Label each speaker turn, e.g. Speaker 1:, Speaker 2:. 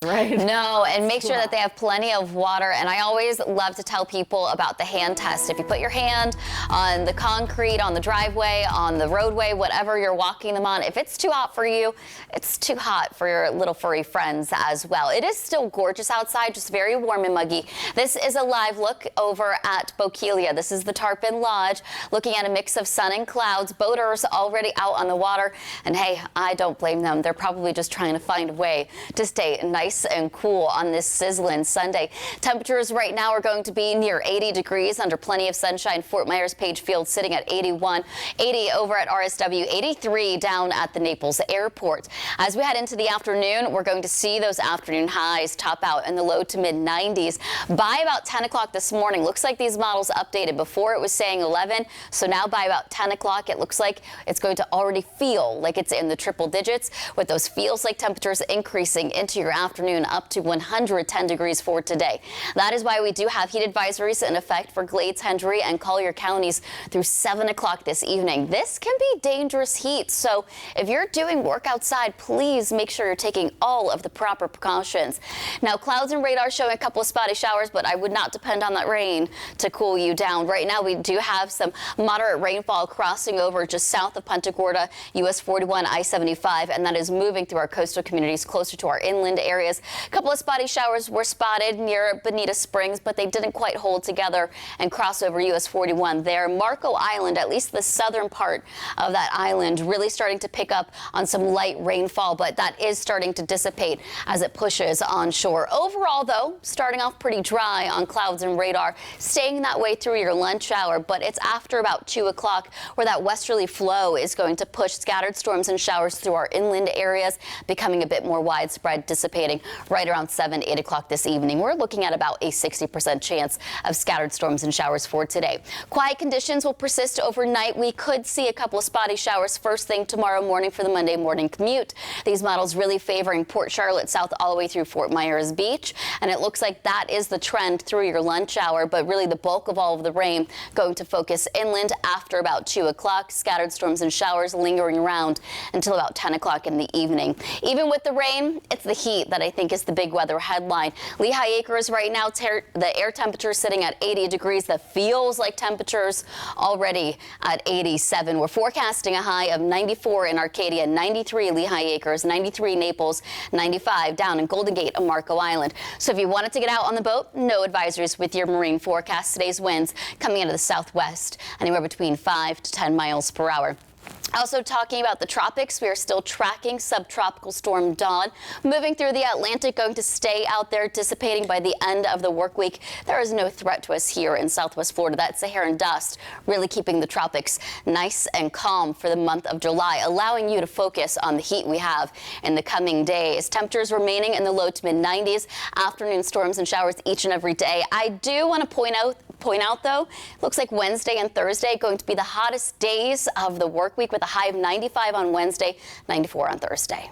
Speaker 1: Right.
Speaker 2: No, and make sure that they have plenty of water. And I always love to tell people about the hand test. If you put your hand on the concrete, on the driveway, on the roadway, whatever you're walking them on, if it's too hot for you, it's too hot for your little furry friends as well. It is still gorgeous outside, just very warm and muggy. This is a live look over at Bokeelia. This is the Tarpon Lodge, looking at a mix of sun and clouds. Boaters already out on the water. And hey, I don't blame them. They're probably just trying to find a way to stay nice and cool on this sizzling Sunday. Temperatures right now are going to be near 80 degrees under plenty of sunshine. Fort Myers Page Field sitting at 81, 80 over at RSW, 83 down at the Naples Airport. As we head into the afternoon, we're going to see those afternoon highs top out in the low to mid 90s by about 10 o'clock this morning. Looks like these models updated. Before it was saying 11, so now by about 10 o'clock it looks like it's going to already feel like it's in the triple digits, with those feels like temperatures increasing into your afternoon up to 110 degrees for today. That is why we do have heat advisories in effect for Glades, Hendry, and Collier counties through 7 o'clock this evening. This can be dangerous heat, so if you're doing work outside, please make sure you're taking all of the proper precautions. Now, clouds and radar showing a couple of spotty showers, but I would not depend on that rain to cool you down. Right now, we do have some moderate rainfall crossing over just south of Punta Gorda, US 41, I-75, and that is moving through our coastal communities closer to our inland areas. A couple of spotty showers were spotted near Bonita Springs, but they didn't quite hold together and cross over US 41 there. Marco Island, at least the southern part of that island, really starting to pick up on some light rainfall, but that is starting to dissipate as it pushes onshore. Overall, though, starting off pretty dry on clouds and radar, staying that way through your lunch hour, but it's after about 2 o'clock where that westerly flow is going to push scattered storms and showers through our inland areas, becoming a bit more widespread, dissipating right around 7, 8 o'clock this evening. We're looking at about a 60% chance of scattered storms and showers for today. Quiet conditions will persist overnight. We could see a couple of spotty showers first thing tomorrow morning for the Monday morning commute. These models really favoring Port Charlotte south all the way through Fort Myers Beach, and it looks like that is the trend through your lunch hour, but really the bulk of all of the rain going to focus inland after about 2 o'clock. Scattered storms and showers lingering around until about 10 o'clock in the evening. Even with the rain, it's the heat that I think is the big weather headline. Lehigh Acres right now, the air temperature sitting at 80 degrees. That feels like temperatures already at 87. We're forecasting a high of 94 in Arcadia, 93 Lehigh Acres, 93 Naples, 95 down in Golden Gate and Marco Island. So if you wanted to get out on the boat, no advisories with your marine forecast. Today's winds coming into the southwest, anywhere between 5 to 10 miles per hour. Also talking about the tropics, we are still tracking subtropical storm Dawn moving through the Atlantic, going to stay out there, dissipating by the end of the work week. There is no threat to us here in southwest Florida. That Saharan dust really keeping the tropics nice and calm for the month of July, allowing you to focus on the heat we have in the coming days. Temperatures remaining in the low to mid 90s, afternoon storms and showers each and every day. I do want to point out though, looks like Wednesday and Thursday going to be the hottest days of the work week, with a high of 95 on Wednesday, 94 on Thursday.